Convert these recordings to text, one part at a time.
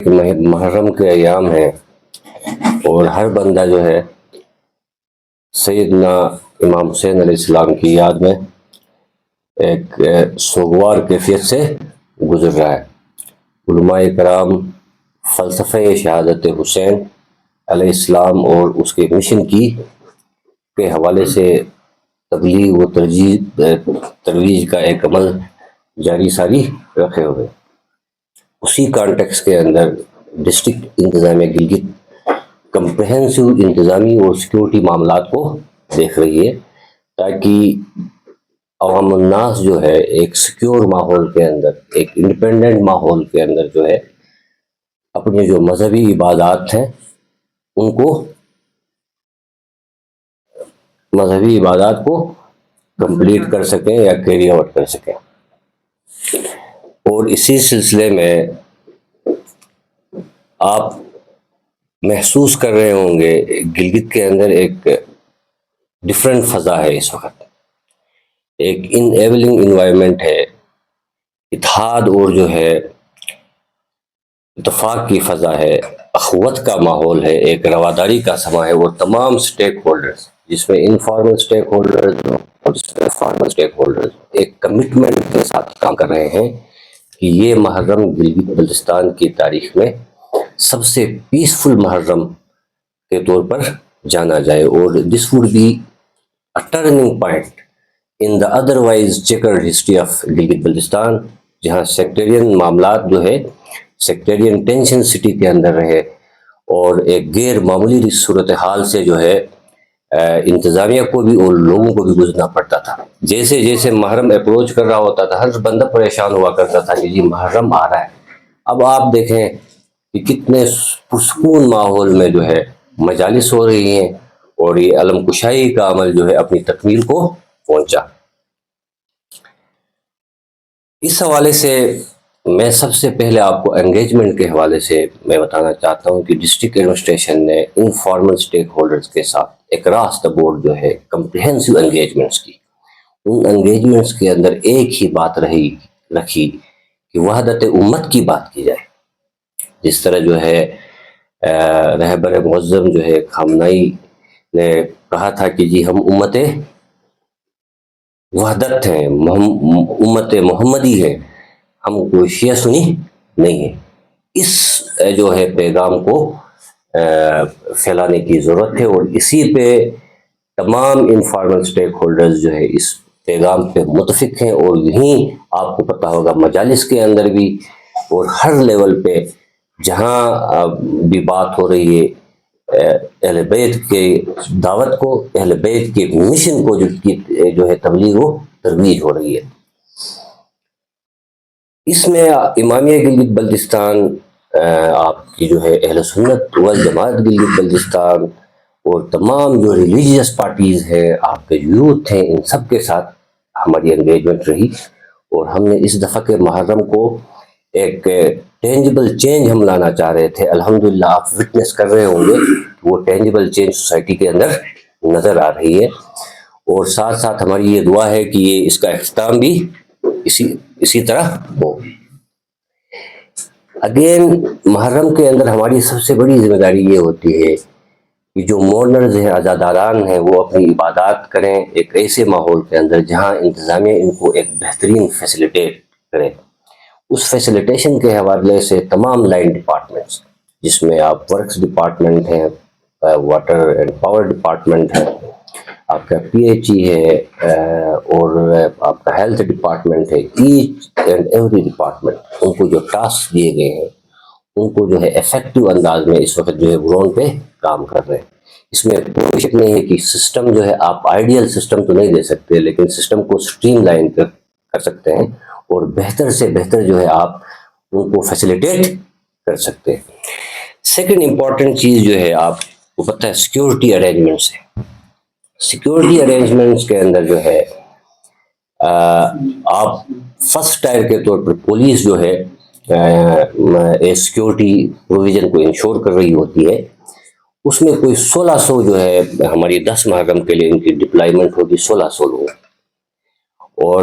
محرم کے ایام ہیں اور ہر بندہ جو ہے سیدنا امام حسین علیہ السلام کی یاد میں ایک سوگوار کیفیت سے گزر رہا ہے۔ علماء کرام فلسفہ شہادت حسین علیہ السلام اور اس کے مشن کے حوالے سے تبلیغ و ترویج کا ایک عمل جاری ساری رکھے ہوئے۔ اسی کانٹیکس کے اندر ڈسٹرکٹ انتظامیہ گلگت کمپریہنسو انتظامی اور سیکیورٹی معاملات کو دیکھ رہی ہے تاکہ عوام الناس جو ہے ایک سیکیور ماحول کے اندر، ایک انڈیپینڈنٹ ماحول کے اندر جو ہے اپنی جو مذہبی عبادات ہیں مذہبی عبادات کو کمپلیٹ کر سکیں یا کیری آؤٹ کر سکیں۔ اور اسی سلسلے میں آپ محسوس کر رہے ہوں گے گلگت کے اندر ایک ڈفرینٹ فضا ہے اس وقت، ایک انیبلنگ انوائرمنٹ ہے، اتحاد اور جو ہے اتفاق کی فضا ہے، اخوت کا ماحول ہے، ایک رواداری کا سما ہے، اور تمام سٹیک ہولڈرز جس میں انفارمل سٹیک ہولڈرز اور فارمل سٹیک ہولڈرز ایک کمٹمنٹ کے ساتھ کام کر رہے ہیں کہ یہ محرم گلگت بلتستان کی تاریخ میں سب سے پیسفل محرم کے طور پر جانا جائے، اور this would be a turning point in the otherwise chequered history of Gilgit Baltistan, جہاں سیکٹرین معاملات جو ہے سیکٹرین ٹینشن سٹی کے اندر رہے اور ایک غیر معمولی صورتحال سے جو ہے انتظامیہ کو بھی اور لوگوں کو بھی گزرنا پڑتا تھا۔ جیسے جیسے محرم اپروچ کر رہا ہوتا تھا ہر بندہ پریشان ہوا کرتا تھا کہ جی محرم آ رہا ہے۔ اب آپ دیکھیں کہ کتنے پرسکون ماحول میں جو ہے مجالس ہو رہی ہیں اور یہ علم کشائی کا عمل جو ہے اپنی تکمیل کو پہنچا۔ اس حوالے سے میں سب سے پہلے آپ کو انگیجمنٹ کے حوالے سے میں بتانا چاہتا ہوں کہ ڈسٹرکٹ ایڈمنسٹریشن نے انفارمل سٹیک ہولڈرز کے ساتھ اکراس دا بورڈ جو ہے کمپریہنسو انگیجمنٹس کی۔ ان انگیجمنٹس کے اندر ایک ہی بات رکھی کہ وحدت امت کی بات کی جائے۔ جس طرح جو ہے رہبر معظم جو ہے خامنائی نے کہا تھا کہ جی ہم امت وحدت ہیں، امت محمدی ہے، ہم کوئی شیعہ سنی نہیں ہے۔ اس جو ہے پیغام کو پھیلانے کی ضرورت ہے، اور اسی پہ تمام انفارمل سٹیک ہولڈرز جو ہے اس پیغام پہ متفق ہیں، اور یہیں آپ کو پتہ ہوگا مجالس کے اندر بھی اور ہر لیول پہ جہاں بھی بات ہو رہی ہے اہل بیت کے دعوت کو، اہل بیت کے مشن کو جو ہے تبلیغ و ترویج ہو رہی ہے۔ اس میں امامیہ گلگت بلتستان، آپ کی جو ہے اہل سنت والجماعت گلگت بلتستان اور تمام جو ریلیجیس پارٹیز ہیں، آپ کے یوتھ ہیں، ان سب کے ساتھ ہماری انگیجمنٹ رہی، اور ہم نے اس دفعہ کے محرم کو ایک ٹینجبل چینج ہم لانا چاہ رہے تھے۔ الحمدللہ آپ وٹنس کر رہے ہوں گے وہ ٹینجبل چینج سوسائٹی کے اندر نظر آ رہی ہے، اور ساتھ ساتھ ہماری یہ دعا ہے کہ اس کا اختتام بھی اسی طرح ہو۔ اگین محرم کے اندر ہماری سب سے بڑی ذمہ داری یہ ہوتی ہے کہ جو مورنرز ہیں، عزاداران ہیں، وہ اپنی عبادات کریں ایک ایسے ماحول کے اندر جہاں انتظامیہ ان کو ایک بہترین فیسیلیٹیٹ کرے۔ اس فیسیلیٹیشن کے حوالے سے تمام لائن ڈپارٹمنٹس، جس میں آپ ورکس ڈپارٹمنٹ ہیں، واٹر اینڈ پاور ڈپارٹمنٹ ہے، آپ کا پی ایچ ای ہے، اور آپ کا ہیلتھ ڈپارٹمنٹ ہے، ایچ اینڈ ایوری ڈپارٹمنٹ ان کو جو ٹاسک دیے گئے ہیں ان کو جو ہے ایفیکٹو انداز میں اس وقت جو ہے گراؤنڈ پہ کام کر رہے ہیں۔ اس میں کوئی شک نہیں ہے کہ سسٹم جو ہے آپ آئیڈیل سسٹم تو نہیں دے سکتے، لیکن سسٹم کو سٹریم لائن کر سکتے ہیں، اور بہتر سے بہتر جو ہے آپ ان کو فیسیلیٹیٹ کر سکتے ہیں۔ سیکنڈ امپورٹنٹ چیز جو ہے آپ کو پتہ ہے سیکیورٹی ارینجمنٹس ہے۔ سیکیورٹی ارینجمنٹس کے اندر جو ہے آپ فرسٹ ٹائر کے طور پر پولیس جو ہے سیکیورٹی پروویژن کو انشور کر رہی ہوتی ہے۔ اس میں کوئی 1600 جو ہے ہماری 10 محرم کے لیے ان کی ڈپلائمنٹ ہوگی، 1600 لوگ، اور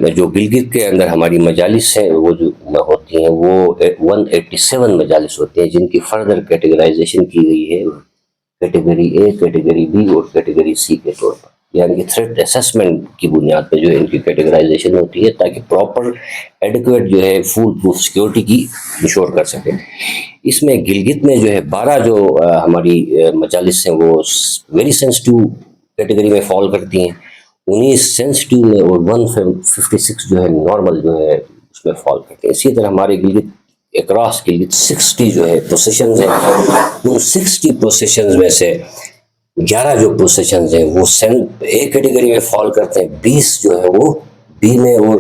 جو گلگت کے اندر ہماری مجالس ہیں وہ جو ہوتی ہیں وہ 187 مجالس ہوتے ہیں، جن کی فردر کیٹیگرائزیشن کی گئی ہے کیٹیگری اے، کیٹیگری بی اور کیٹیگری سی کے طور پر، یعنی کہ تھریٹ اسیسمنٹ کی بنیاد پہ جو ہے ان کی کیٹیگرائزیشن ہوتی ہے، تاکہ پراپر ایڈیکویٹ جو ہے فول پروف سیکیورٹی کی انشور کر سکے۔ اس میں گلگت میں جو ہے 12 جو ہماری مجالس ہیں وہ ویری سینسٹیو کیٹیگری میں فال کرتی ہیں، 19 سینسٹیو میں اور 156 جو ہے نارمل جو ہے اس میں فال کرتے ہیں۔ اسی طرح ہمارے گلگت اکراس گلگت 60 جو ہے پروسیشنز ہیں، ان 60 پروسیشنز میں سے 11 جو پروسیشنز ہیں وہ اے کیٹیگری میں فال کرتے ہیں، 20 جو ہے وہ بی میں اور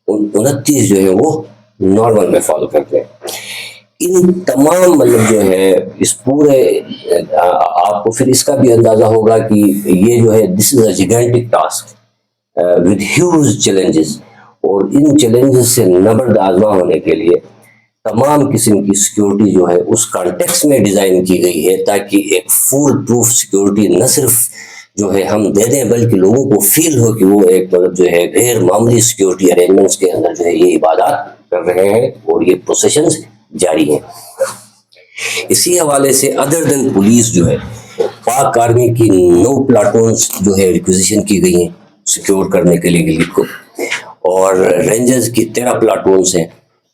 29 جو ہے وہ نارمل میں فال کرتے ہیں۔ ان تمام مطلب جو ہے اس پورے آپ کو پھر اس کا بھی اندازہ ہوگا کہ یہ جو ہے دس از اے جیگانٹک ٹاسک ود ہیوج چیلنجز، اور ان چیلنجز سے نبرد آزما ہونے کے لیے تمام قسم کی سیکیورٹی جو ہے اس کانٹیکس میں ڈیزائن کی گئی ہے، تاکہ ایک فول پروف سیکیورٹی نہ صرف جو ہے ہم دے دیں بلکہ لوگوں کو فیل ہو کہ وہ ایک مطلب جو ہے غیر معمولی سیکیورٹی ارینجمنٹس کے اندر جو ہے یہ عبادات کر رہے ہیں اور یہ پروسیشنز جاری ہیں۔ اسی حوالے سے ادر دین پولیس جو ہے پاک آرمی کی 9 پلاٹونز جو ہے ریکوزیشن کی گئی ہیں سیکیور کرنے کے لیے گلگت کو، اور رینجرز کی 13 پلاٹونز ہیں،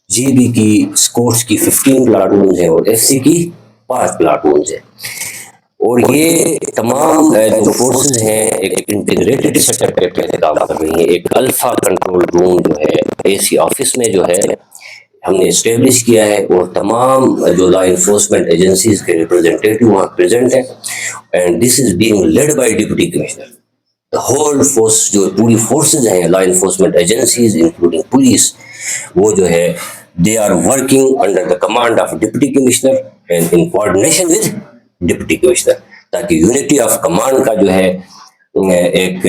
جی بی کی اسکورٹس کی 15 پلاٹونز ہیں اور ایف سی کی 5 پلاٹونز ہیں۔ اور یہ تمام جو فورسز ہیں ایک انٹیگریٹڈ سیٹ اپ کے تحت کام کر رہی ہیں۔ ایک الفا کنٹرول روم جو ہے اے سی آفس میں جو ہے ہم نے اسٹیبلش کیا ہے، اور تمام جو لا انفورسمنٹ ایجنسیز کے ریپرزینٹیٹیو وہاں پریزنٹ ہیں، and this is being led by deputy commissioner. Whole force جو پوری فورسز ہیں law enforcement agencies including police, وہ جو ہے they are working under the command of deputy commissioner and in coordination with deputy commissioner, تاکہ unity of command کا جو ہے ایک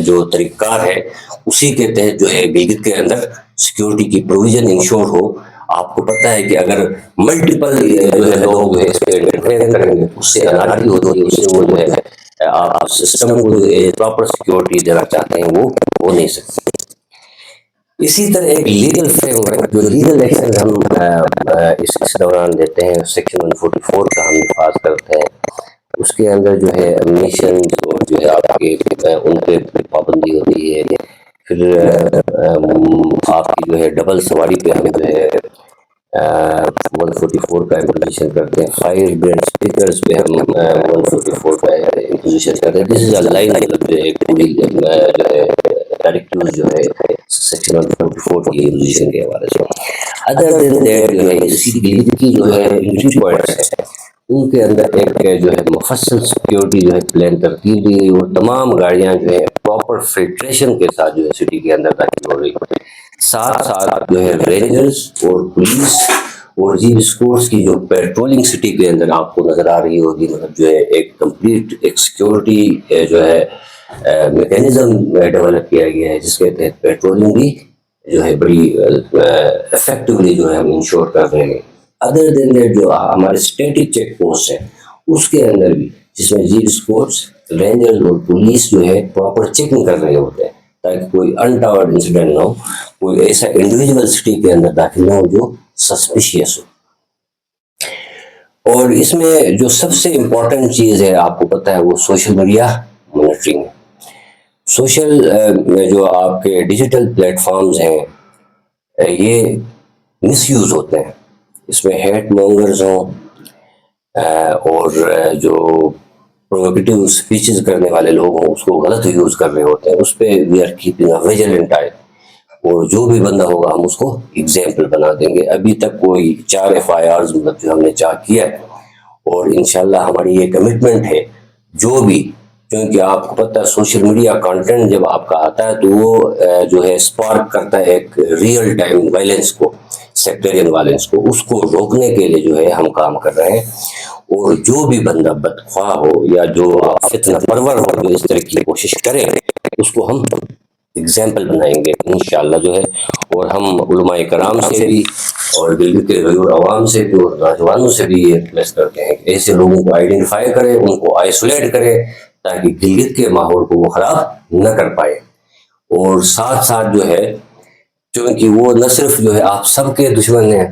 جو طریقہ کار ہے اسی کے تحت جو ہے گلگت کے اندر سیکیورٹی کی پروویژن انشور ہو۔ آپ کو پتہ ہے کہ اگر ملٹیپل جو ہے لوگ جو ہے اس پہ انٹرفیئر کریں گے اس سے انارکی ہوتی ہے، اس سے وہ جو ہے آپ سسٹم کو جو پراپر سیکیورٹی دینا چاہتے ہیں وہ ہو نہیں سکتی۔ اسی طرح ایک لیگل فریم ورک جو لیگل ایکشن ہم اس دوران دیتے ہیں، سیکشن 144 کا ہم نفاذ کرتے ہیں، اس کے اندر جو ہے ایمنیشن اور جو ہے آپ کے ان پہ پابندی ہوتی ہے، پھر آپ کی جو ہے ڈبل سواری پہ ہم جو ہے 144 کا امپوزیشن کرتے ہیں، فائر برینڈ اسپیکرز پہ ہم 144 کا امپوزیشن کرتے ہیں۔ دس از اے لائن مطلب جو ہے پوری جو ہے ڈائریکٹیوز جو ہے سیکشن 144 کی امپوزیشن کے حوالے سے۔ ادر دین دیٹ جو ہے اسی گلگت کی جو ہے انٹری پوائنٹس ہیں ان کے اندر ایک جو ہے مفصل سیکیورٹی جو ہے پلان ترتیب دی گئی، اور تمام گاڑیاں جو ہے پراپر فلٹریشن کے ساتھ جو ہے سٹی کے اندر داخل ہو رہی ہے۔ ساتھ ساتھ جو ہے رینجرز اور پولیس اور جی اسکورٹس کی جو پیٹرولنگ سٹی کے اندر آپ کو نظر آ رہی ہوگی، مطلب جو ہے ایک کمپلیٹ ایک سیکیورٹی جو ہے میکینزم ڈیولپ کیا گیا ہے، جس کے تحت پیٹرولنگ بھی جو ہے بڑی افیکٹولی جو ہے ہم انشور کر رہے ہیں۔ ادر دین دیٹ جو ہمارے اسٹیٹک چیک پوسٹ ہیں اس کے اندر بھی، جس میں جی اسکورٹس، رینجرز اور پولیس جو ہے پراپر چیکنگ کر رہے ہوتے ہیں تاکہ کوئی انٹاورڈ انسیڈنٹ نہ ہو، کوئی ایسا انڈیویجول سٹی کے اندر داخل نہ ہو جو سسپیشیس ہو۔ اور اس میں جو سب سے امپورٹنٹ چیز ہے آپ کو پتہ ہے وہ سوشل میڈیا مانیٹرنگ ہے۔ سوشل جو آپ کے ڈیجیٹل پلیٹ فارمز ہیں یہ مس یوز ہوتے ہیں، اس میں ہیٹ مونگرز ہوں اور جو پرووکیٹیو سپیچز کرنے والے لوگ ہوں اس کو غلط یوز کر رہے ہوتے ہیں، اس پہ we are keeping a vigilant eye, اور جو بھی بندہ ہوگا ہم اس کو ایگزامپل بنا دیں گے۔ ابھی تک کوئی 4 FIRs مطلب جو ہم نے چاک کیا ہے، اور انشاءاللہ ہماری یہ کمٹمنٹ ہے جو بھی، کیونکہ آپ کو پتہ ہے سوشل میڈیا کانٹینٹ جب آپ کا آتا ہے تو وہ جو ہے اسپارک کرتا ہے ایک ریئل ٹائم وائلنس کو، سیکٹرین وائلنس کو، اس کو روکنے کے لیے جو ہے ہم کام کر رہے ہیں۔ اور جو بھی بندہ بدخواہ ہو یا جو فتنہ پرور ہو جو اس طرح کی کوشش کرے اس کو ہم اگزامپل بنائیں گے انشاءاللہ جو ہے۔ اور ہم علماء کرام سے بھی اور گلگت کے غیور عوام سے بھی اور نوجوانوں سے بھی یہ ریکویسٹ کرتے ہیں کہ ایسے لوگوں کو آئیڈینٹیفائی کریں، ان کو آئسولیٹ کریں تاکہ گلگت کے ماحول کو وہ خراب نہ کر پائے۔ اور ساتھ ساتھ جو ہے چونکہ وہ نہ صرف جو ہے آپ سب کے دشمن ہیں،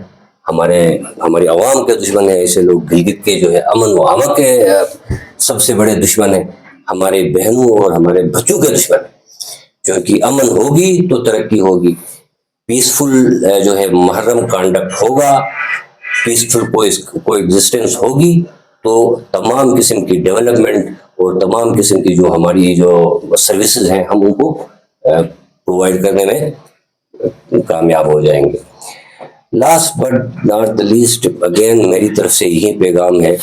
ہماری عوام کے دشمن ہیں، ایسے لوگ گلگت کے جو ہے امن و امان کے سب سے بڑے دشمن ہیں، ہمارے بہنوں اور ہمارے بچوں کے دشمن ہیں، کیونکہ امن ہوگی تو ترقی ہوگی، پیسفل جو ہے محرم کانڈکٹ ہوگا، پیسفل کو ایگزسٹنس ہوگی، تو تمام قسم کی ڈیولپمنٹ اور تمام قسم کی جو ہماری جو سروسز ہیں ہم ان کو پرووائڈ کرنے میں کامیاب ہو جائیں گے۔ Last but not the least, again میری طرف سے یہی پیغام ہے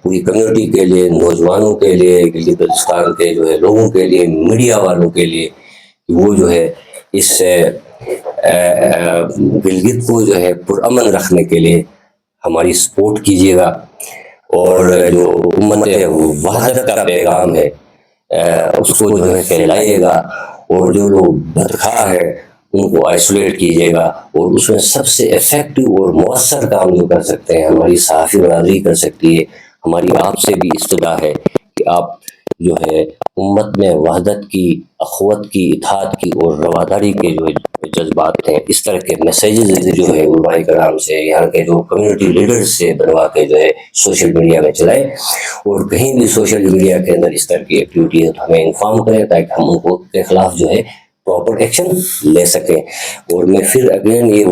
پوری کمیونٹی کے لیے، نوجوانوں کے لیے، گلگت بلتستان کے جو ہے لوگوں کے لیے، میڈیا والوں کے لیے، وہ جو ہے اس گلگت کو جو ہے پرامن رکھنے کے لیے ہماری سپورٹ کیجیے گا، اور جو امت وحدت کا پیغام ہے اس کو جو ہے پھیلائیے گا، اور جو لوگ بدخواہ ہے ان کو آئسولیٹ کیجیے گا، اور اس میں سب سے افیکٹو اور مؤثر کام جو کر سکتے ہیں ہماری صحافی برادری کر سکتی ہے۔ ہماری آپ سے بھی استدعا ہے کہ آپ جو ہے امت میں وحدت کی، اخوت کی، اتحاد کی اور رواداری کے جو جذبات ہیں، اس طرح کے میسیجز جو ہے علماء کرام سے، یہاں کے جو کمیونٹی لیڈرز سے بنوا کے جو ہے سوشل میڈیا میں چلائے، اور کہیں بھی سوشل میڈیا کے اندر اس طرح کی ایکٹیویٹی ہے تو ہمیں انفارم کریں تاکہ ہم ان کو کے خلاف جو ہے پراپر ایکشن لے سکیں۔ اور میں پھر اگین یہ